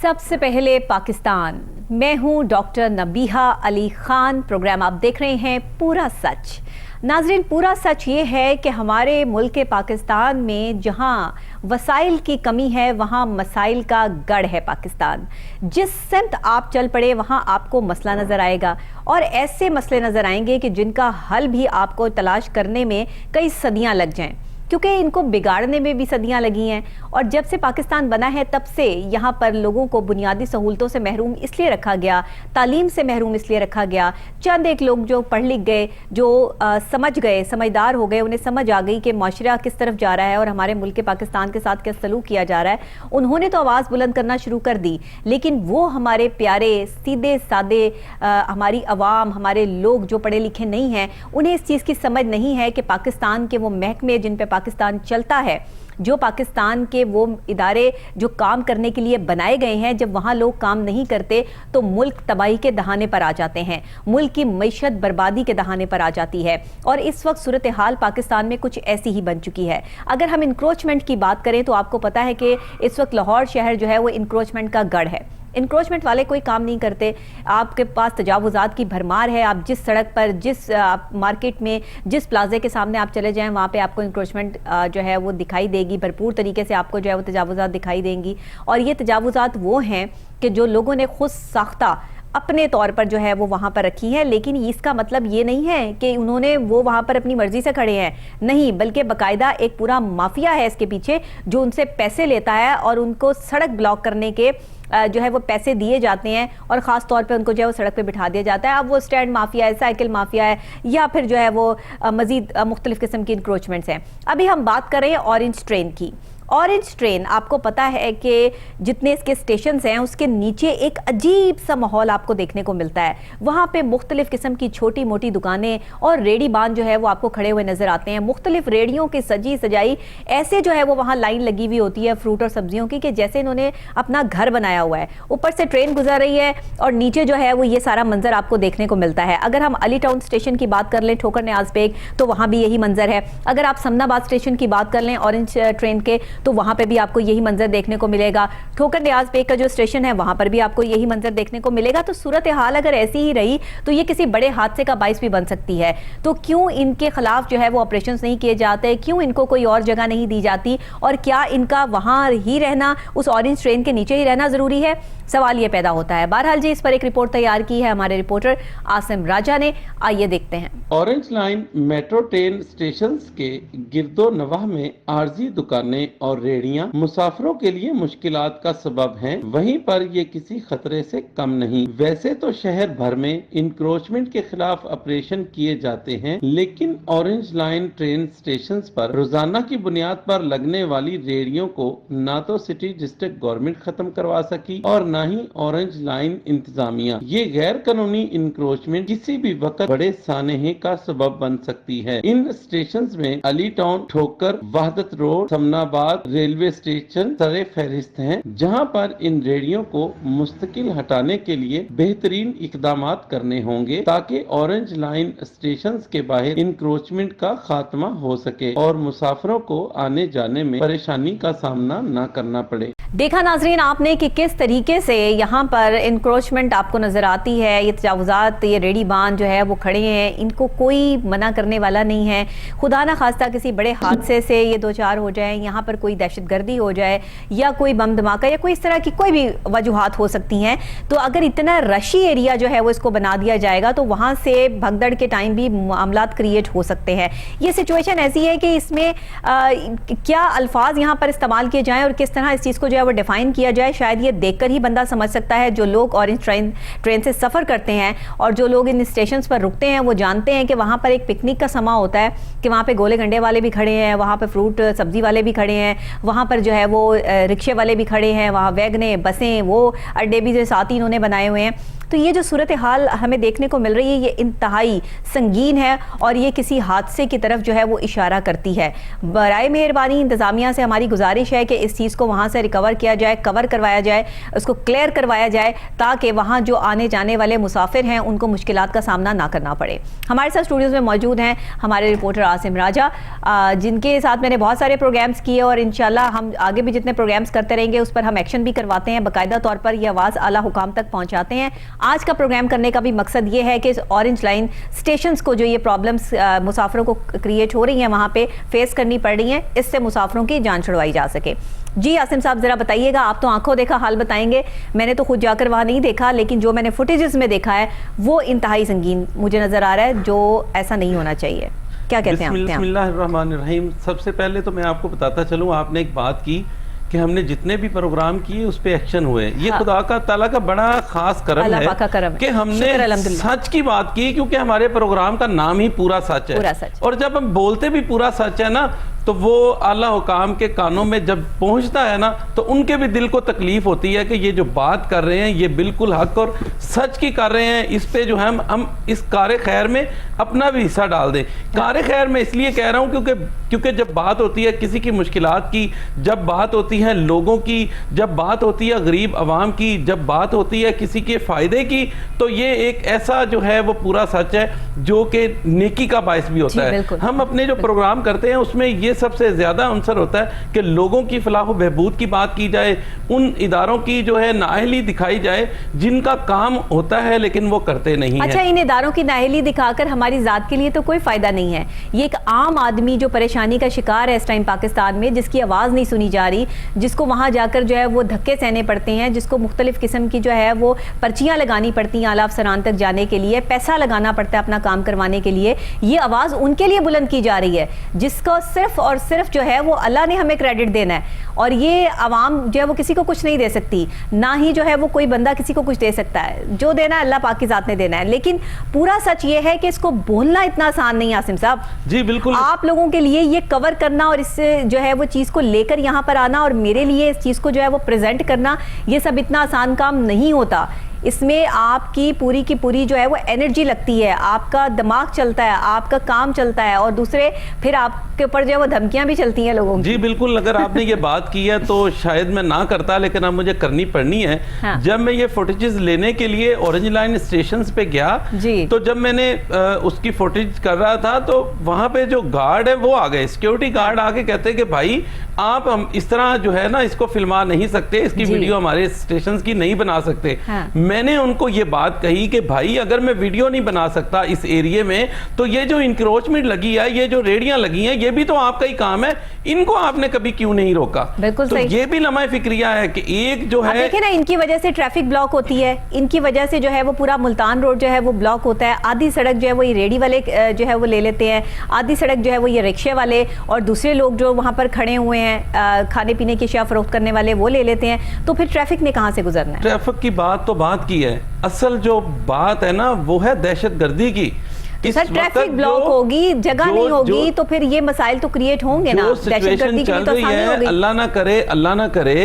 सबसे पहले पाकिस्तान। मैं हूं डॉक्टर नबीहा अली खान। प्रोग्राम आप देख रहे हैं पूरा सच। नाजरीन, पूरा सच ये है कि हमारे मुल्क पाकिस्तान में जहां वसाइल की कमी है वहां मसाइल का गढ़ है पाकिस्तान। जिस सिमत आप चल पड़े वहां आपको मसला नज़र आएगा और ऐसे मसले नज़र आएंगे कि जिनका हल भी आपको तलाश करने में कई सदियां लग जाएं, क्योंकि इनको बिगाड़ने में भी सदियां लगी हैं। और जब से पाकिस्तान बना है तब से यहाँ पर लोगों को बुनियादी सहूलतों से महरूम इसलिए रखा गया, तालीम से महरूम इसलिए रखा गया। चंद एक लोग जो पढ़ लिख गए, जो समझ गए, समझदार हो गए, उन्हें समझ आ गई कि माशरा किस तरफ जा रहा है और हमारे मुल्क पाकिस्तान के साथ क्या सलूक किया जा रहा है, उन्होंने तो आवाज़ बुलंद करना शुरू कर दी। लेकिन वो हमारे प्यारे सीधे सादे हमारी अवाम, हमारे लोग जो पढ़े लिखे नहीं हैं, उन्हें इस चीज़ की समझ नहीं है कि पाकिस्तान के वो महकमे जिन पे पाकिस्तान चलता है, जो पाकिस्तान के वो इदारे जो काम करने के लिए बनाए गए हैं, जब वहाँ लोग काम नहीं करते तो मुल्क तबाही के दहाने पर आ जाते हैं, मुल्क की मईशत बर्बादी के दहाने पर आ जाती है। और इस वक्त सूरत हाल पाकिस्तान में कुछ ऐसी ही बन चुकी है। अगर हम इंक्रोचमेंट की बात करें तो आपको पता है कि इस वक्त लाहौर शहर जो है वो इंक्रोचमेंट का गढ़ है। इंक्रोचमेंट वाले कोई काम नहीं करते। आपके पास तजावुजात की भरमार है। आप जिस सड़क पर, जिस मार्केट में, जिस प्लाजे के सामने आप चले जाएं, वहाँ पे आपको इंक्रोचमेंट जो है वो दिखाई देगी। भरपूर तरीके से आपको जो है वो तजावुजात दिखाई देंगी। और ये तजावुजात वो हैं कि जो लोगों ने खुद साख्ता अपने तौर पर जो है वो वहाँ पर रखी है। लेकिन इसका मतलब ये नहीं है कि उन्होंने वो वहाँ पर अपनी मर्जी से खड़े हैं, नहीं, बल्कि बाकायदा एक पूरा माफिया है इसके पीछे जो उनसे पैसे लेता है और उनको सड़क ब्लॉक करने के जो है वो पैसे दिए जाते हैं और ख़ास तौर पे उनको जो है वो सड़क पे बिठा दिया जाता है। अब वो स्टैंड माफिया है, साइकिल माफिया है, या फिर जो है वो मज़ीद मुख्तलिफ किस्म की इंक्रोचमेंट्स हैं। अभी हम बात कर रहे हैं ऑरेंज ट्रेन की। ऑरेंज ट्रेन, आपको पता है कि जितने इसके स्टेशन हैं उसके नीचे एक अजीब सा माहौल आपको देखने को मिलता है। वहाँ पे मुख्तलिफ किस्म की छोटी मोटी दुकानें और रेडी बान जो है वो आपको खड़े हुए नजर आते हैं। मुख्तलिफ रेडियों की सजी सजाई ऐसे जो है वो वहाँ लाइन लगी हुई होती है फ्रूट और सब्जियों की, कि जैसे इन्होंने अपना घर बनाया हुआ है। ऊपर से ट्रेन गुजर रही है और नीचे जो है वो ये सारा मंजर आपको देखने को मिलता है। अगर हम अली टाउन स्टेशन की बात कर लें, ठोकर न्याज बेग, तो वहाँ भी यही मंजर है। अगर आप समनाबाद स्टेशन की बात कर लें ऑरेंज ट्रेन के, तो वहां पे भी आपको यही मंजर देखने को मिलेगा। ठोकर न्याज बेग का जो स्टेशन है वहां पर भी आपको यही मंजर देखने को मिलेगा। तो सूरत हाल अगर ऐसी ही रही तो ये किसी बड़े हादसे का बाइस भी बन सकती है। तो क्यों इनके खिलाफ जो है वो ऑपरेशंस नहीं किए जाते, क्यों इनको कोई और जगह नहीं दी जाती, और क्या इनका वहां ही रहना, उस ऑरेंज ट्रेन के नीचे ही रहना जरूरी है? सवाल ये पैदा होता है। बहरहाल जी, इस पर एक रिपोर्ट तैयार की है हमारे रिपोर्टर आसिम राजा ने। आइए देखते हैं। Orange line metro train station के गिरदो नवाह में आरजी दुकानें और रेहड़ियां मुसाफिरों के लिए मुश्किलात का सबब हैं, वहीं पर ये किसी खतरे से कम नहीं। वैसे तो शहर भर में इंक्रोचमेंट के खिलाफ ऑपरेशन किए जाते हैं, लेकिन ऑरेंज लाइन ट्रेन स्टेशन पर रोजाना की बुनियाद पर लगने वाली रेहड़ियों को ना तो सिटी डिस्ट्रिक्ट गवर्नमेंट खत्म करवा सकी और न ही ऑरेंज लाइन इंतजामिया। ये गैर कानूनी इंक्रोचमेंट किसी भी वक्त बड़े सानहे का सबब बन सकती है। इन स्टेशन में अली टाउन, ठोकर, वहदत रोड, समनाबाद रेलवे स्टेशन सरे फहरिस्त हैं, जहां पर इन रेडियो को मुस्तकिल हटाने के लिए बेहतरीन इकदाम करने होंगे ताकि ऑरेंज लाइन स्टेशन के बाहर इंक्रोचमेंट का खात्मा हो सके और मुसाफिरों को आने जाने में परेशानी का सामना न करना पड़े। देखा नाजरीन आपने कि किस तरीके से यहाँ पर इंक्रोचमेंट आपको नजर आती है। ये तजावुजात, ये रेडी बान जो है वो खड़े हैं, इनको कोई मना करने वाला नहीं है। खुदा ना खास्ता किसी बड़े हादसे से ये दो चार हो जाए, यहाँ पर कोई दहशतगर्दी हो जाए या कोई बम धमाका या कोई इस तरह की कोई भी वजूहात हो सकती हैं, तो अगर इतना रशी एरिया जो है वो इसको बना दिया जाएगा तो वहाँ से भगदड़ के टाइम भी मामलात क्रिएट हो सकते हैं। ये सिचुएशन ऐसी है कि इसमें क्या अल्फाज यहाँ पर इस्तेमाल किए जाएँ और किस तरह इस चीज़ को जो है वो डिफाइन किया जाए, शायद ये देखकर ही बंदा समझ सकता है। जो लोग ऑरेंज ट्रेन से सफ़र करते हैं और जो लोग इन स्टेशन पर रुकते हैं वो जानते हैं कि वहाँ पर एक पिकनिक का समा होता है, कि वहाँ पे गोले गंडे वाले भी खड़े हैं, वहाँ पे फ्रूट सब्जी वाले भी खड़े हैं, वहाँ पर जो है वो रिक्शे वाले भी खड़े हैं, वहाँ वैगने, बसें, वो अड्डे भी जो साथ ही इन्होंने बनाए हुए हैं। तो ये जो सूरत हाल हमें देखने को मिल रही है ये इंतहाई संगीन है और ये किसी हादसे की तरफ जो है वो इशारा करती है। बराए मेहरबानी इंतज़ामिया से हमारी गुजारिश है कि इस चीज़ को वहाँ से रिकवर किया जाए, कवर करवाया जाए, उसको क्लियर करवाया जाए ताकि वहाँ जो आने जाने वाले मुसाफिर हैं उनको मुश्किलात का सामना ना करना पड़े। हमारे साथ स्टूडियोज़ में मौजूद हैं हमारे रिपोर्टर आसिम राजा, जिनके साथ मैंने बहुत सारे प्रोग्राम्स किए और इंशाल्लाह हम आगे भी जितने प्रोग्राम्स करते रहेंगे उस पर हम एक्शन भी करवाते हैं, बाकायदा तौर पर ये आवाज़ आला हुकाम तक पहुंचाते हैं। आज का प्रोग्राम करने का भी मकसद ये है कि इस ऑरेंज लाइन स्टेशंस को जो ये प्रॉब्लम्स मुसाफिरों को क्रिएट हो रही हैं वहाँ पे फेस करनी पड़ रही हैं, इससे मुसाफिरों की जान छुड़वाई जा सके। जी आसिम साहब ज़रा बताइएगा, आप तो आंखों देखा हाल बताएंगे, मैंने तो खुद जाकर वहाँ नहीं देखा लेकिन जो मैंने फुटेजेस में देखा है वो इंतहाई संगीन मुझे नज़र आ रहा है, जो ऐसा नहीं होना चाहिए। क्या कहते हैं आप? बिस्मिल्लाहिर्रहमानिर्रहीम। सबसे पहले तो मैं आपको बताता चलूँ, आपने एक बात की कि हमने जितने भी प्रोग्राम किए उस पे एक्शन हुए, ये हाँ। खुदा का ताला का बड़ा खास करम है कि हमने सच की बात की, क्योंकि हमारे प्रोग्राम का नाम ही पूरा सच है। पूरा सच। और जब हम बोलते भी पूरा सच है ना, तो वो आला हुकाम के कानों में जब पहुंचता है ना तो उनके भी दिल को तकलीफ होती है कि ये जो बात कर रहे हैं ये बिल्कुल हक और सच की कर रहे हैं। इस पे जो है हम इस कार खैर में अपना भी हिस्सा डाल दें। कार खैर में इसलिए कह रहा हूँ क्योंकि जब बात होती है किसी की मुश्किलात की, जब बात होती है लोगों की, जब बात होती है गरीब आवाम की, जब बात होती है किसी के फ़ायदे की, तो ये एक ऐसा जो है वो पूरा सच है जो कि नेकी का बायस भी होता है। हम अपने जो प्रोग्राम करते हैं उसमें ये सबसे ज्यादा अंसर होता है कि लोगों की फलाह व बहबूद की बात की जाए, उन इदारों की जो है नाअहली दिखाई जाए जिनका काम होता है लेकिन वो करते नहीं है। अच्छा, इन इदारों की नाअहली दिखाकर हमारी जात के लिए तो कोई फायदा नहीं है। ये एक आम आदमी जो परेशानी का शिकार है इस टाइम पाकिस्तान में, जिसकी आवाज़ नहीं सुनी जा रही, जिसको वहाँ जाकर जो है वो धक्के सहने पड़ते हैं, जिसको मुख्तलिफ किस्म की जो है वो पर्चियाँ लगानी पड़ती हैं आला अफसरान तक जाने के लिए, पैसा लगाना पड़ता है अपना काम करवाने के लिए, ये आवाज़ उनके लिए बुलंद की जा रही है जिसको सिर्फ और सिर्फ जो है वो अल्लाह ने हमें क्रेडिट देना है। और ये आवाम जो है वो किसी को कुछ नहीं दे सकती, ना ही जो है वो कोई बंदा किसी को कुछ दे सकता है, जो देना है अल्लाह पाक की जात ने देना है। लेकिन पूरा सच ये है कि इसको बोलना इतना आसान नहीं। आसिम साहब जी बिल्कुल, आप लोगों के लिए ये कवर करना और इससे जो है वो चीज़ को लेकर यहाँ पर आना और मेरे लिए इस चीज़ को जो है वो प्रेजेंट करना, ये सब इतना आसान काम नहीं होता। इसमें आपकी पूरी की पूरी जो है वो एनर्जी लगती है, आपका दिमाग चलता है, आपका काम चलता है और दूसरे फिर आपके ऊपर जो है वो धमकियां भी चलती हैं लोगों की। जी बिल्कुल, अगर आपने ये बात की है तो शायद मैं ना करता, लेकिन अब मुझे करनी पड़नी है। हाँ। जब मैं ये फुटेजेस लेने के लिए ऑरेंज लाइन स्टेशन पे गया जी, तो जब मैंने उसकी फुटेज कर रहा था तो वहां पे जो गार्ड है वो आ गए, सिक्योरिटी गार्ड आके कहते कि भाई आप हम इस तरह जो है ना इसको फिल्मा नहीं सकते, इसकी वीडियो हमारे स्टेशन की नहीं बना सकते। हाँ। मैंने उनको ये बात कही कि भाई अगर मैं वीडियो नहीं बना सकता इस एरिया में तो ये जो इंक्रोचमेंट लगी है, ये जो रेडियां लगी हैं, ये भी तो आपका ही काम है, इनको आपने कभी क्यों नहीं रोका? बिल्कुल तो ये भी लम्हा फिक्रिया है कि एक जो है देखिए ना, इनकी वजह से ट्रैफिक ब्लॉक होती है, इनकी वजह से जो है वो पूरा मुल्तान रोड जो है वो ब्लॉक होता है, आधी सड़क जो है वो ये रेडी वाले जो है वो ले लेते हैं, आधी सड़क जो है वो ये रिक्शे वाले और दूसरे लोग जो वहां पर खड़े हुए हैं खाने पीने की अशिया फरोख्त करने वाले वो ले लेते हैं। तो फिर ट्रैफिक ने कहां से गुजरना है? ट्रैफिक की बात तो बात की है, असल जो बात है ना वो है दहशतगर्दी की। सर ट्रैफिक ब्लॉक होगी, जगह नहीं होगी तो फिर ये मसाइल तो क्रिएट होंगे ना। सिचुएशन चल रही है, अल्लाह ना करे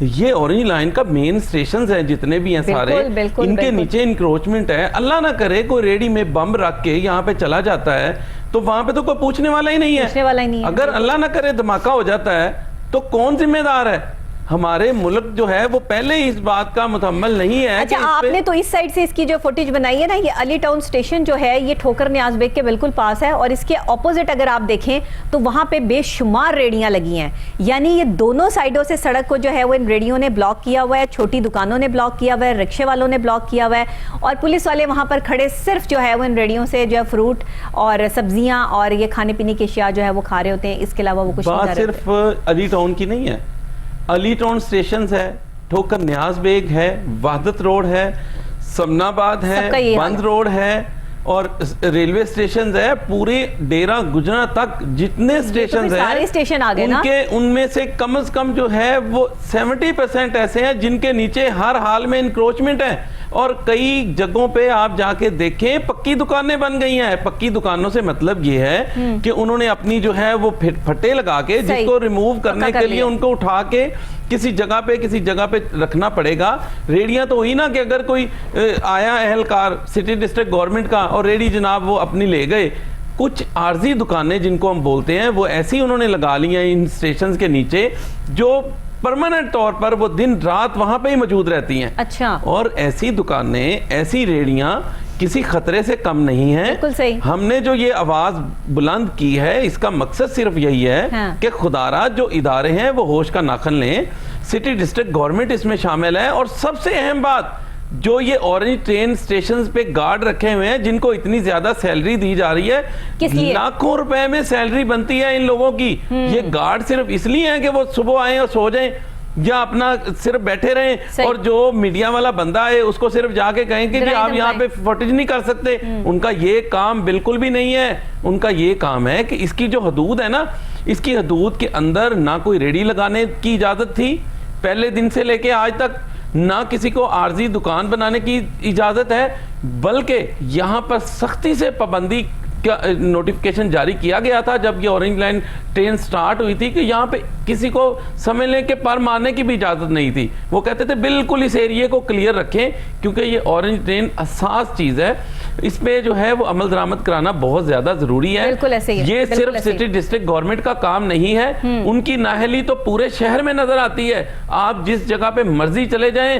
ये ऑरेंज लाइन का मेन स्टेशन है जितने भी हैं सारे, इनके नीचे इंक्रोचमेंट है, अल्लाह ना करे कोई रेडी में बम रख के यहाँ पे चला जाता है तो वहां पे तो कोई पूछने वाला ही नहीं है। अगर अल्लाह ना करे धमाका हो जाता है तो कौन जिम्मेदार है? हमारे मुल्क जो है वो पहले ही इस बात का मुतहम्मल नहीं है। अच्छा, आपने तो इस साइड से इसकी जो फुटेज बनाई है ना, ये अली टाउन स्टेशन जो है ये ठोकर न्याज बेग के बिल्कुल पास है और इसके ऑपोजिट अगर आप देखें तो वहां पे बेशुमार रेडियां लगी हैं, यानी ये दोनों साइडों से सड़क को जो है वो इन रेडियों ने ब्लॉक किया हुआ है, छोटी दुकानों ने ब्लॉक किया हुआ है, रिक्शे वालों ने ब्लॉक किया हुआ है और पुलिस वाले वहां पर खड़े सिर्फ जो है वो इन रेडियों से जो है फ्रूट और सब्जियां और ये खाने पीने की अशिया जो है वो खा रहे होते हैं, इसके अलावा वो कुछ नहीं कर रहे। सिर्फ अली टाउन की नहीं है, अली टाउन स्टेशन है, ठोकर न्याज बेग है, वहदत रोड है, समनाबाद है, बंद रोड है और रेलवे स्टेशन है, पूरे डेरा गुजरा तक जितने स्टेशन है सारे स्टेशन आ गए उनके उनमें से कम जो है वो 70% ऐसे हैं जिनके नीचे हर हाल में इंक्रोचमेंट है और कई जगहों पे आप जाके देखें पक्की दुकानें बन गई हैं। पक्की दुकानों से मतलब ये है कि उन्होंने अपनी जो है वो फट्टे लगा के जिसको रिमूव करने के लिए उनको उठा के किसी जगह पे रखना पड़ेगा। रेडियां तो हुई ना कि अगर कोई आया एहलकार सिटी डिस्ट्रिक्ट गवर्नमेंट का और रेडी जनाब वो अपनी ले गए। कुछ आर्जी दुकानें जिनको हम बोलते हैं वो ऐसी उन्होंने लगा ली हैं इन स्टेशन के नीचे, जो परमानेंट तौर पर वो दिन रात वहां पे ही मौजूद रहती हैं। अच्छा। और ऐसी दुकानें, ऐसी रेडियां किसी खतरे से कम नहीं है। बिल्कुल सही। हमने जो ये आवाज बुलंद की है इसका मकसद सिर्फ यही है कि खुदारा जो इदारे हैं वो होश का नाखन लें। सिटी डिस्ट्रिक्ट गवर्नमेंट इसमें शामिल है। और सबसे अहम बात, जो ये ऑरेंज ट्रेन स्टेशन पे गार्ड रखे हुए हैं जिनको इतनी ज्यादा सैलरी दी जा रही है, लाखों रुपए में सैलरी बनती है इन लोगों की, ये गार्ड सिर्फ इसलिए हैं कि वो सुबह आए और सो जाएं या अपना सिर्फ बैठे रहें, और जो मीडिया वाला बंदा है उसको सिर्फ जाके कहें कि जी आप यहाँ पे फुटेज नहीं कर सकते। उनका ये काम बिल्कुल भी नहीं है। उनका ये काम है कि इसकी जो हदूद है ना, इसकी हदूद के अंदर ना कोई रेडी लगाने की इजाजत थी पहले दिन से लेके आज तक, ना किसी को आर्जी दुकान बनाने की इजाजत है, बल्कि यहाँ पर सख्ती से पाबंदी का नोटिफिकेशन जारी किया गया था जब ये ऑरेंज लाइन ट्रेन स्टार्ट हुई थी कि यहाँ पे किसी को समझ लें कि पर मारने की भी इजाजत नहीं थी। वो कहते थे बिल्कुल इस एरिया को क्लियर रखें क्योंकि ये ऑरेंज ट्रेन हसास चीज है, इस पे जो है वो अमल दरामद कराना बहुत ज्यादा जरूरी है। बिल्कुल ऐसे ही है। ये सिर्फ सिटी डिस्ट्रिक्ट गवर्नमेंट का काम नहीं है, उनकी नाहली तो पूरे शहर में नजर आती है। आप जिस जगह पे मर्जी चले जाएं,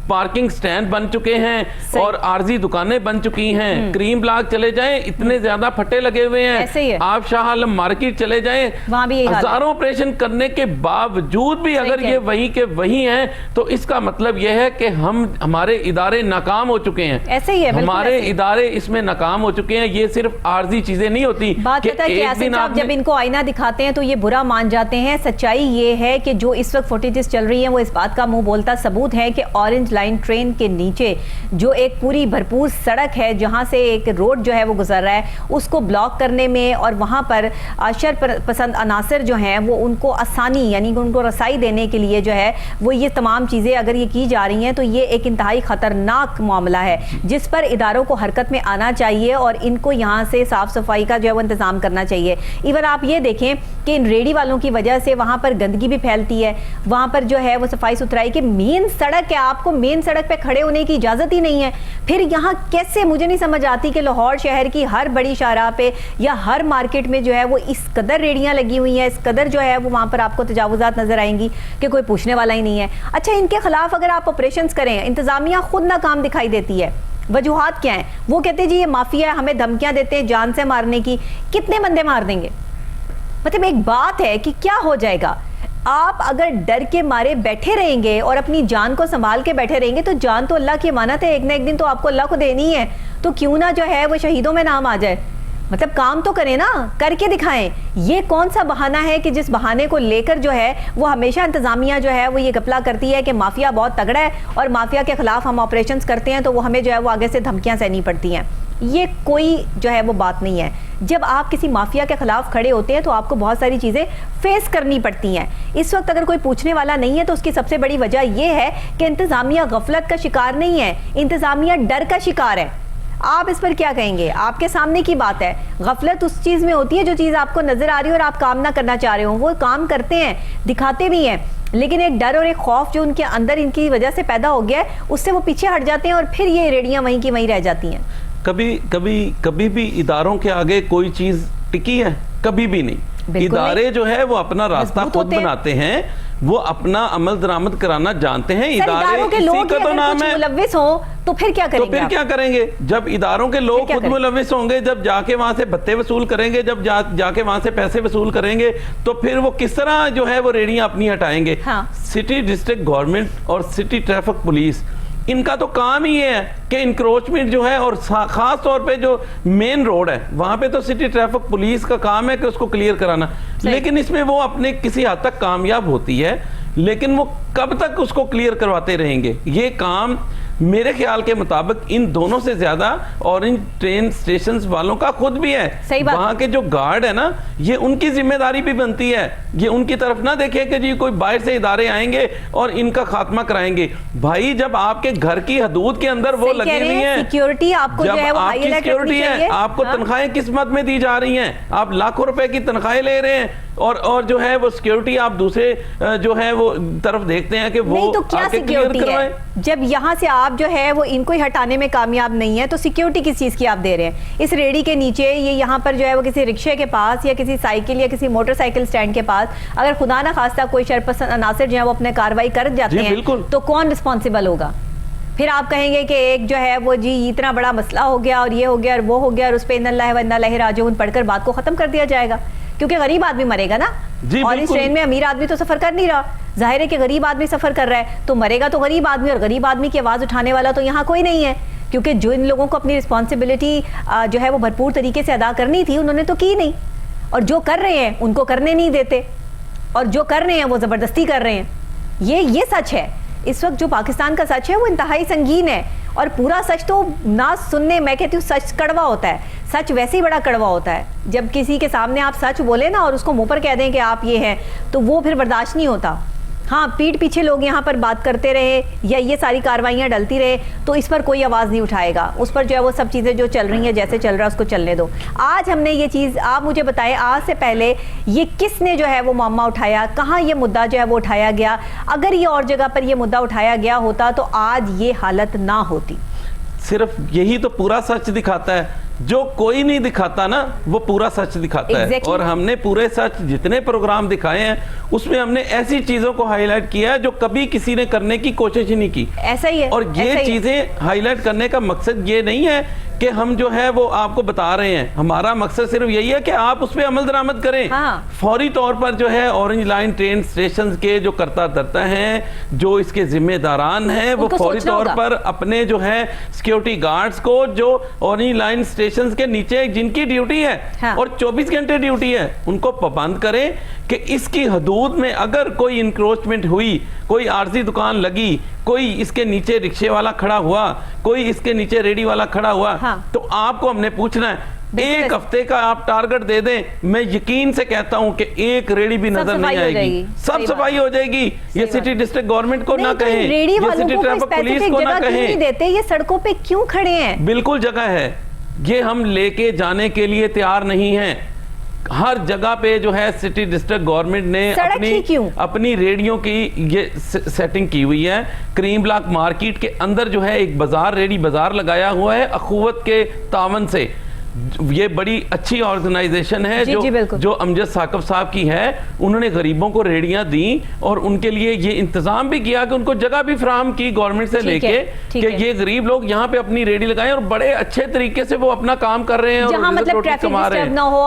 पार्किंग स्टैंड बन चुके हैं और आरजी दुकानें बन चुकी हैं। क्रीम ब्लॉक चले जाएं, इतने ज्यादा फटे लगे हुए हैं। आप शाह आलम मार्केट चले जाएं, वहां भी हजारों ऑपरेशन करने के बावजूद भी अगर ये वही के वही हैं तो इसका मतलब यह है कि हमारे इदारे नाकाम हो चुके हैं। ऐसे ही है, हमारे इदारे इसमें नाकाम हो चुके हैं। ये सिर्फ आर्जी चीजें नहीं होती। बात पता है कि जब इनको आईना दिखाते हैं तो ये बुरा मान जाते हैं। सच्चाई ये है कि जो इस वक्त फुटेजेस चल रही हैं वो इस बात का मुंह बोलता सबूत है कि ऑरेंज लाइन ट्रेन के नीचे जो एक पूरी भरपूर सड़क है जहां से एक रोड जो है वो गुजर रहा है, उसको ब्लॉक करने में और वहां पर शर पसंद अनासर जो हैं वो उनको आसानी यानी उनको रसाई देने के लिए जो है वो ये तमाम चीज़ें अगर ये की जा रही हैं तो ये एक इंतहाई ख़तरनाक मामला है जिस पर इदारों को हरकत में आना चाहिए और इनको यहाँ से साफ़ सफाई का जो है वो इंतज़ाम करना चाहिए। इवन आप ये देखें कि इन रेडी वालों की वजह से वहाँ पर गंदगी भी फैलती है, वहाँ पर जो है वो सफाई सुथराई की मेन सड़क है, आपको मेन सड़क पे खड़े होने की इजाज़त ही नहीं है। फिर यहाँ कैसे, मुझे नहीं समझ आती कि लाहौर शहर की हर बड़ी शाहराह पे या हर मार्केट में जो है वो इस कदर रेडियाँ लगी हुई हैं, इस कदर जो है वो वहाँ पर आपको तजावुज़ात नजर आएंगी कि कोई पूछने वाला ही नहीं है। अच्छा, इनके खिलाफ अगर आप ऑपरेशन करें, इंतजामिया खुद नाकाम दिखाई देती है। वजूहात क्या है? वो कहते हैं जी ये माफिया है, हमें धमकियां देते हैं जान से मारने की। कितने बंदे मार देंगे? मतलब एक बात है कि क्या हो जाएगा। आप अगर डर के मारे बैठे रहेंगे और अपनी जान को संभाल के बैठे रहेंगे तो जान तो अल्लाह की अमानत है, एक ना एक दिन तो आपको अल्लाह को देनी है। तो क्यों ना जो है वो शहीदों में नाम आ जाए। मतलब काम तो करें ना, करके दिखाएं। ये कौन सा बहाना है कि जिस बहाने को लेकर जो है वो हमेशा इंतजामिया जो है वो ये गपला करती है कि माफिया बहुत तगड़ा है और माफिया के खिलाफ हम ऑपरेशंस करते हैं तो वो हमें जो है वो आगे से धमकियां सहनी पड़ती हैं। ये कोई जो है वो बात नहीं है। जब आप किसी माफिया के खिलाफ खड़े होते हैं तो आपको बहुत सारी चीज़ें फेस करनी पड़ती हैं। इस वक्त अगर कोई पूछने वाला नहीं है तो उसकी सबसे बड़ी वजह यह है कि इंतजामिया गफलत का शिकार नहीं है, इंतजामिया डर का शिकार है। आप इस पर क्या कहेंगे? आपके सामने की बात है। गफलत उस चीज़ में होती है जो चीज़ आपको नजर आ रही है और आप काम ना करना चाह रहे हो। वो काम करते हैं, दिखाते भी हैं, लेकिन एक डर और एक खौफ जो उनके अंदर इनकी वजह से पैदा हो गया है उससे वो पीछे हट जाते हैं और फिर ये रेडियां वहीं की वहीं रह जाती हैं। कभी भी इदारों के आगे कोई चीज टिकी है? कभी भी नहीं। इदारे जो है वो अपना रास्ता खुद बनाते हैं, वो अपना अमल दरामद कराना जानते हैं। इदारे के लोग का तो नाम है मुलव्विस हो तो फिर क्या करेंगे? तो फिर क्या करेंगे? जब इदारों के लोग खुद मुलव्विस होंगे, जब जाके वहां से भत्ते वसूल करेंगे, जब जाके वहां से पैसे वसूल करेंगे तो फिर वो किस तरह जो है वो रेडियां अपनी हटाएंगे? हाँ। सिटी डिस्ट्रिक्ट गवर्नमेंट और सिटी ट्रैफिक पुलिस, इनका तो काम ही है कि इंक्रोचमेंट जो है और खास तौर पे जो मेन रोड है वहां पे तो सिटी ट्रैफिक पुलिस का काम है कि उसको क्लियर कराना। लेकिन इसमें वो अपने किसी हद तक कामयाब होती है, लेकिन वो कब तक उसको क्लियर करवाते रहेंगे? ये काम मेरे ख्याल के मुताबिक इन दोनों से ज्यादा ऑरेंज ट्रेन स्टेशन वालों का खुद भी है। सही बात। वहां के जो गार्ड है ना, ये उनकी जिम्मेदारी भी बनती है। ये उनकी तरफ ना देखे कि जी कोई बाहर से इदारे आएंगे और इनका खात्मा कराएंगे। भाई जब आपके घर की हदूद के अंदर वो लगी हुई है, सिक्योरिटी आपको जो है वो आपकी सिक्योरिटी है, आपको तनख्वाहें किस मद में दी जा रही हैं? आप लाखों रुपए की तनख्वाहें ले रहे हैं, और जो है वो सिक्योरिटी आप दूसरे जो है वो तरफ देखते हैं कि वो नहीं, तो क्या सिक्योरिटी है जब यहाँ से आप जो है वो इनको ही हटाने में कामयाब नहीं है, तो सिक्योरिटी किस चीज की आप दे रहे हैं? इस रेडी के नीचे ये यहाँ पर जो है वो किसी रिक्शे के पास या किसी साइकिल या किसी मोटरसाइकिल स्टैंड के पास अगर खुदा ना खास्ता कोई शरपसंद अनासर जो है वो अपने कार्रवाई कर जाते हैं तो कौन रिस्पॉन्सिबल होगा? फिर आप कहेंगे कि एक जो है वो जी इतना बड़ा मसला हो गया और ये हो गया और वो हो गया और उस पर इन्नल्लाह व इन्ना इलैहि राजिऊन पढ़कर बात को खत्म कर दिया जाएगा, क्योंकि गरीब आदमी मरेगा ना। और इस ट्रेन में अमीर आदमी तो सफर कर नहीं रहा, जाहिर है कि गरीब आदमी सफर कर रहा है, तो मरेगा तो गरीब आदमी, और गरीब आदमी की आवाज उठाने वाला तो यहाँ कोई नहीं है, क्योंकि जो इन लोगों को अपनी रिस्पॉन्सिबिलिटी जो है वो भरपूर तरीके से अदा करनी थी उन्होंने तो की नहीं, और जो कर रहे हैं उनको करने नहीं देते, और जो कर रहे हैं वो जबरदस्ती कर रहे हैं। ये सच है। इस वक्त जो पाकिस्तान का सच है वो इंतहाई संगीन है, और पूरा सच तो ना सुनने, मैं कहती हूँ सच कड़वा होता है, सच वैसे ही बड़ा कड़वा होता है। जब किसी के सामने आप सच बोले ना और उसको मुंह पर कह दें कि आप ये हैं, तो वो फिर बर्दाश्त नहीं होता। हाँ, पीठ पीछे लोग यहाँ पर बात करते रहे या ये सारी कार्रवाइयाँ डलती रहे तो इस पर कोई आवाज़ नहीं उठाएगा, उस पर जो है वो सब चीज़ें जो चल रही हैं जैसे चल रहा है उसको चलने दो। आज हमने ये चीज़, आप मुझे बताएं आज से पहले ये किसने जो है वो मामला उठाया, कहाँ ये मुद्दा जो है वो उठाया गया? अगर ये और जगह पर ये मुद्दा उठाया गया होता तो आज ये हालत ना होती। सिर्फ यही तो पूरा सच दिखाता है, जो कोई नहीं दिखाता ना वो पूरा सच दिखाता है। और हमने पूरे सच जितने प्रोग्राम दिखाए हैं उसमें हमने ऐसी चीजों को हाईलाइट किया है जो कभी किसी ने करने की कोशिश ही नहीं की। ऐसा ही है। और ये चीजें हाईलाइट करने का मकसद ये नहीं है कि हम जो है वो आपको बता रहे हैं, हमारा मकसद सिर्फ यही है कि आप उस पर अमल दरामद करें। हाँ। फौरी तौर पर जो है ऑरेंज लाइन ट्रेन स्टेशन के जो करता धरता हैं, जो इसके जिम्मेदारान हैं, वो फौरी तौर पर अपने जो है सिक्योरिटी गार्ड्स को, जो ऑरेंज लाइन स्टेशन के नीचे जिनकी ड्यूटी है हाँ। और 24 घंटे ड्यूटी है, उनको पाबंद करें कि इसकी हदूद में अगर कोई इंक्रोचमेंट हुई, कोई आरजी दुकान लगी, कोई इसके नीचे रिक्शे वाला खड़ा हुआ, कोई इसके नीचे रेडी वाला खड़ा हुआ, हाँ। तो आपको हमने पूछना है, एक हफ्ते का आप टारगेट दे दें, मैं यकीन से कहता हूं कि एक रेडी भी नजर नहीं आएगी, सब सफाई हो जाएगी। ये सिटी डिस्ट्रिक्ट गवर्नमेंट को ना कहें, ये सिटी ट्रैफिक पुलिस को ना कहें, देते ये सड़कों पे क्यों खड़े हैं? बिल्कुल जगह है, ये हम लेके जाने के लिए तैयार नहीं हैं। हर जगह पे जो है सिटी डिस्ट्रिक्ट गवर्नमेंट ने अपनी रेडियो की ये सेटिंग की हुई है। क्रीम ब्लॉक मार्केट के अंदर जो है एक बाजार, रेडी बाजार लगाया हुआ है अखुवत के तावन से। ये बड़ी अच्छी ऑर्गेनाइजेशन है जो अमजद साकिब साहब की है। उन्होंने गरीबों को रेडियां दी और उनके लिए ये इंतजाम भी किया कि उनको जगह भी फराहम की गवर्नमेंट से लेके कि ये गरीब लोग यहाँ पे अपनी रेडी लगाएं, और बड़े अच्छे तरीके से वो अपना काम कर रहे हैं और मतलब ट्रैफिक डिस्टर्ब ना हो,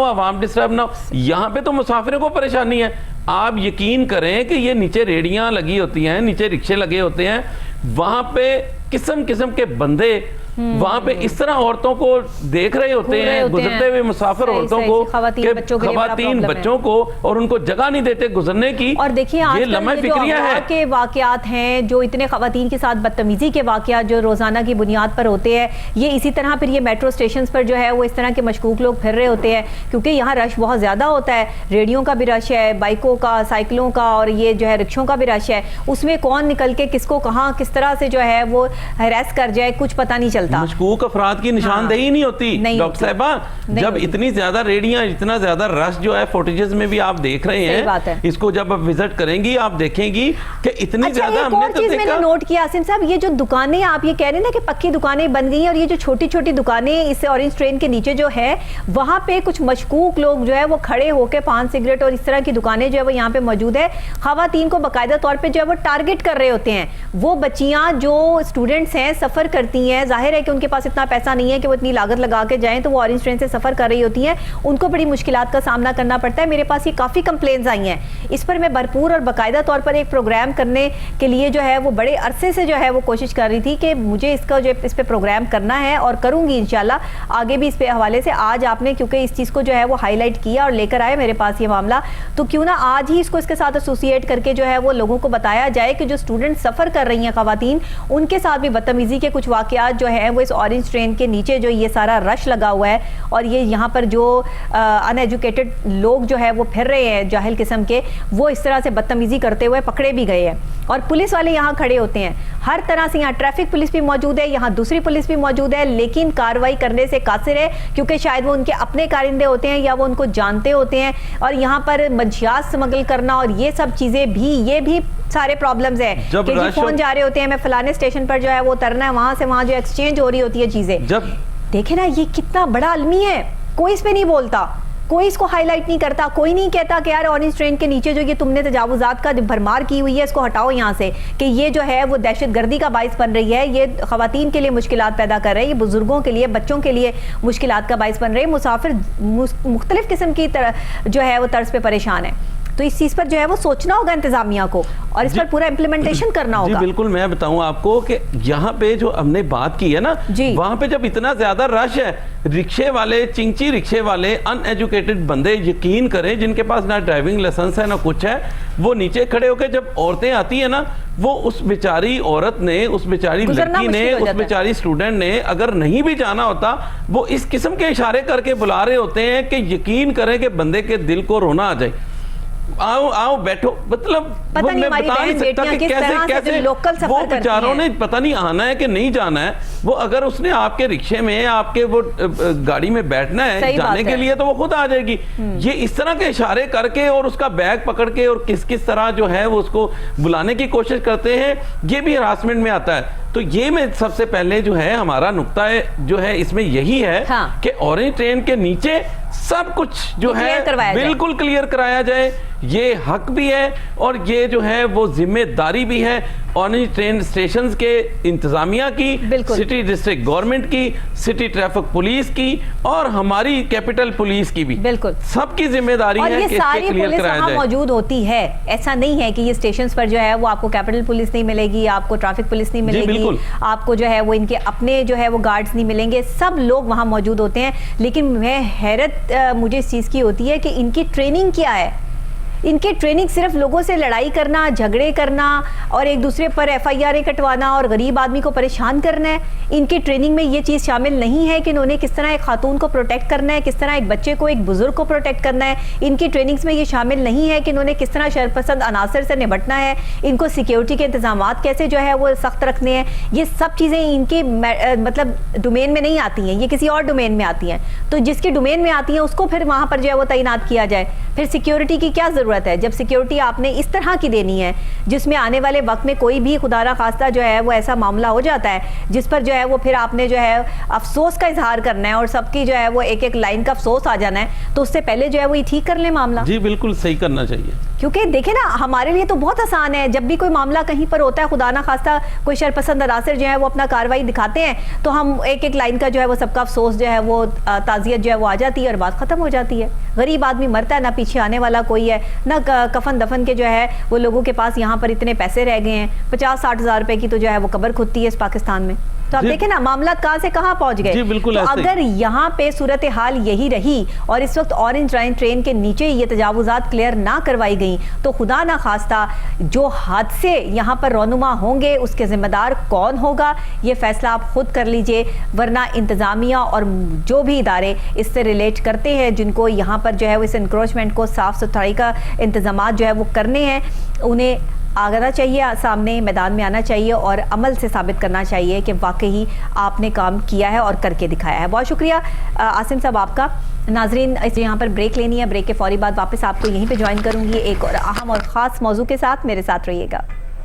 आवाम डिस्टर्ब ना हो। यहाँ पे तो मुसाफिरों को परेशानी है। आप यकीन करें कि ये नीचे रेडियां लगी होती हैं, नीचे रिक्शे लगे होते हैं, वहां पे किस्म किस्म के बंदे वहां पे इस तरह औरतों को देख रहे होते हैं, गुजरते हुए मुसाफिर औरतों को, खवातीन बच्चों को, और उनको जगह नहीं देते गुजरने की। और देखिए ये लम्हा फिक्रिया है के वाकयात हैं, जो इतने खवातीन के साथ बदतमीजी के वाकयात जो रोजाना की बुनियाद पर होते हैं, ये इसी तरह फिर ये मेट्रो स्टेशन पर जो है वो इस तरह के मशकूक लोग फिर रहे होते हैं, क्योंकि यहाँ रश बहुत ज्यादा होता है। रेडियो का भी रश है, बाइकों का, साइकिलों का, और ये जो है रिक्शों का भी रश है। उसमें कौन निकल के किसको कहाँ किस तरह से जो है वो हैरेस कर जाए कुछ पता नहीं चलता। मशकूक अफराद की निशानदेही नहीं होती डॉक्टर साहिबा। जब इतनी ज्यादा रेडियां, इतना ज्यादा रश जो है फुटेजेस में भी आप देख रहे हैं, इसको जब आप विजिट करेंगी आप देखेंगी कि इतनी ज्यादा हमने तो देखा। मैंने नोट किया आसिम साहब, ये जो दुकानें आप ये कह रहे हैं ना कि पक्की दुकानें बन गई हैं, और ये जो छोटी छोटी दुकानें इस ऑरेंज ट्रेन के नीचे जो है वहां पे कुछ मशकूक लोग जो है वो खड़े होकर पान सिगरेट और इस तरह की दुकानें जो है वो यहाँ पे मौजूद है, खवातीन को बाकायदा तौर पर जो है वो टारगेट कर रहे होते हैं। वो बच्चियां जो स्टूडेंट्स हैं, सफर करती हैं, जाहिर है कि उनके पास इतना पैसा नहीं है कि वो इतनी लागत लगा के जाएं, तो वो ऑरेंज ट्रेन से सफर कर रही होती हैं, उनको बड़ी मुश्किलात का सामना करना पड़ता है। मेरे पास ये काफी कंप्लेंट्स आई हैं, इस पर मैं भरपूर और बाकायदा तौर पर एक प्रोग्राम करने के लिए जो है वो बड़े अरसे से जो है वो कोशिश कर रही थी कि मुझे इसका जो इस पे प्रोग्राम करना है, और करूंगी इंशाल्लाह आगे भी इस पे हवाले से। आज आपने क्योंकि इस चीज को जो है वो हाईलाइट किया और लेकर आए मेरे पास ये मामला, तो क्यों ना आज ही इसको इसके साथ एसोसिएट करके जो है वो लोगों को बताया जाए कि जो स्टूडेंट सफर कर रही हैं खवातीन, उनके साथ भी बदतमीजी के कुछ वाकयात जो है हैं वो इस ऑरेंज ट्रेन के नीचे जो ये सारा रश लगा हुआ है और ये यहाँ पर जो अनएजुकेटेड लोग जो है वो फिर रहे हैं जाहिल किस्म के, वो इस तरह से बदतमीजी करते हुए पकड़े भी गए हैं और पुलिस वाले यहाँ खड़े होते हैं हर तरह से। यहाँ ट्रैफिक पुलिस भी मौजूद है, यहाँ दूसरी पुलिस भी मौजूद है, लेकिन कार्रवाई करने से कासिर है क्योंकि शायद वो उनके अपने कारिंदे होते हैं या वो उनको जानते होते हैं। और यहाँ पर मंशियात स्मगल करना और ये सब चीजें भी, ये भी सारे प्रॉब्लम्स हैं कि जी फोन जा रहे होते हैं, मैं फलाने स्टेशन पर जो है वो उतरना है, वहां से वहां जो एक्सचेंज हो रही होती है चीजें। जब देखे ना ये कितना बड़ा आलमी है, कोई इस पे नहीं बोलता, कोई इसको हाईलाइट नहीं करता, कोई नहीं कहता कि यार ऑरेंज ट्रेन के नीचे जो ये तुमने तजावुजात का भरमार की हुई है इसको हटाओ यहाँ से, कि ये जो है वो दहशतगर्दी का बाइस बन रही है, ये खवातीन के लिए मुश्किलात पैदा कर रहे हैं, ये बुजुर्गों के लिए, बच्चों के लिए मुश्किलात का बाइस बन रहे हैं, मुसाफिर मुख्तलिफ किस्म की तरह जो है वो तर्ज पे परेशान है। तो इस चीज पर जो है वो सोचना होगा इंतजामिया को और इस पर पूरा इम्प्लीमेंटेशन करना होगा। जी बिल्कुल, मैं बताऊं आपको कि यहाँ पे जो हमने बात की है ना, वहां पे जब इतना ज्यादा रश है, रिक्शे वाले, चिंची रिक्शे वाले, अनएजुकेटेड बंदे, यकीन करें जिनके पास ना ड्राइविंग लाइसेंस है ना कुछ है, वो नीचे खड़े होकर जब औरतें आती है ना, वो उस बेचारी औरत ने, उस बेचारी लड़की ने, उस बेचारी स्टूडेंट ने अगर नहीं भी जाना होता, वो इस किस्म के इशारे करके बुला रहे होते हैं कि यकीन करें कि बंदे के दिल को रोना आ जाए। आओ आओ बैठो, मतलब पता नहीं हमारी बहन बेटियां किस तरह से जो लोकल सफर वो करती हैं। बेचारों ने पता नहीं आना है कि नहीं जाना है, वो अगर उसने आपके रिक्शे में, आपके वो गाड़ी में बैठना है जाने के लिए, तो वो खुद आ जाएगी। ये इस तरह के इशारे करके और उसका बैग पकड़ के और किस किस तरह जो है वो उसको बुलाने की कोशिश करते हैं, ये भी हरासमेंट में आता है। तो ये में सबसे पहले जो है हमारा नुक्ता जो है इसमें यही है कि ऑरेंज ट्रेन के नीचे सब कुछ जो है बिल्कुल क्लियर कराया जाए। ये हक भी है और ये जो है वो जिम्मेदारी भी है ऑरेंज ट्रेन स्टेशन के इंतजामिया की, सिटी डिस्ट्रिक्ट गवर्नमेंट की, सिटी ट्रैफिक पुलिस की और हमारी कैपिटल पुलिस की भी, बिल्कुल सबकी जिम्मेदारी है कि सारी पुलिस वहां मौजूद होती है। ऐसा नहीं है कि ये स्टेशन पर जो है वो आपको कैपिटल पुलिस नहीं मिलेगी, आपको ट्रैफिक पुलिस नहीं मिलेगी, आपको जो है वो इनके अपने जो है वो गार्ड्स नहीं मिलेंगे, सब लोग वहां मौजूद होते हैं। लेकिन मैं हैरत मुझे इस चीज की होती है कि इनकी ट्रेनिंग क्या है। इनके ट्रेनिंग सिर्फ लोगों से लड़ाई करना, झगड़े करना और एक दूसरे पर FIR कटवाना और गरीब आदमी को परेशान करना है। इनकी ट्रेनिंग में ये चीज़ शामिल नहीं है कि इन्होंने किस तरह एक खातून को प्रोटेक्ट करना है, किस तरह एक बच्चे को, एक बुजुर्ग को प्रोटेक्ट करना है। इनकी ट्रेनिंग्स में ये शामिल नहीं है कि इन्होंने किस तरह शरपसंद अनासर से निपटना है, इनको सिक्योरिटी के इंतजाम कैसे जो है वो सख्त रखने हैं। ये सब चीज़ें इनके मतलब डोमेन में नहीं आती हैं, ये किसी और डोमेन में आती हैं। तो जिसके डोमेन में आती हैं उसको फिर वहाँ पर जो है वो तैनात किया जाए। फिर सिक्योरिटी की क्या ज़रूरत है जब सिक्योरिटी आपने इस तरह की देनी है जिसमें आने वाले वक्त में कोई भी खुदा ना खास्ता जो है वो ऐसा मामला हो जाता है जिस पर जो है वो फिर आपने जो है अफसोस का इजहार करना है और सबकी जो है वो एक एक लाइन का अफसोस आ जाना है। तो उससे पहले जो है वो ये ठीक कर ले मामला। जी बिल्कुल सही करना चाहिए, क्योंकि देखे ना हमारे लिए तो बहुत आसान है, जब भी कोई मामला कहीं पर होता है, खुदा ना खास्ता कोई शरपसंद अनासर जो है वो अपना कार्रवाई दिखाते हैं, तो हम एक एक लाइन का जो है वो सबका अफसोस जो है वो ताज़ियत जो है वो आ जाती है और बात खत्म हो जाती है। गरीब आदमी मरता है, ना पीछे आने वाला कोई है, ना कफन दफन के जो है वो लोगों के पास यहाँ पर इतने पैसे रह गए हैं, 50-60 हज़ार रुपए की तो जो है वो कब्र खुदती है इस पाकिस्तान में। तो आप देखें ना मामला कहाँ से कहाँ पहुंच गए। बिल्कुल, तो अगर यहाँ पे सूरत हाल यही रही और इस वक्त ऑरेंज लाइन ट्रेन के नीचे ये तजावुजात क्लियर ना करवाई गई तो खुदा ना खास्ता जो हादसे यहाँ पर रौनुमा होंगे उसके जिम्मेदार कौन होगा ये फैसला आप खुद कर लीजिए। वरना इंतजामिया और जो भी इदारे इससे रिलेट करते हैं जिनको यहाँ पर जो है वो इस इंक्रोचमेंट को साफ सुथराई का इंतजाम जो है वो करने हैं, उन्हें आना चाहिए, सामने मैदान में आना चाहिए और अमल से साबित करना चाहिए कि वाकई आपने काम किया है और करके दिखाया है। बहुत शुक्रिया आसिम साहब आपका। नाजरीन यहाँ पर ब्रेक लेनी है, ब्रेक के फौरी बाद वापस आपको यहीं पे ज्वाइन करूँगी एक और अहम और ख़ास मौजू के साथ। मेरे साथ रहिएगा।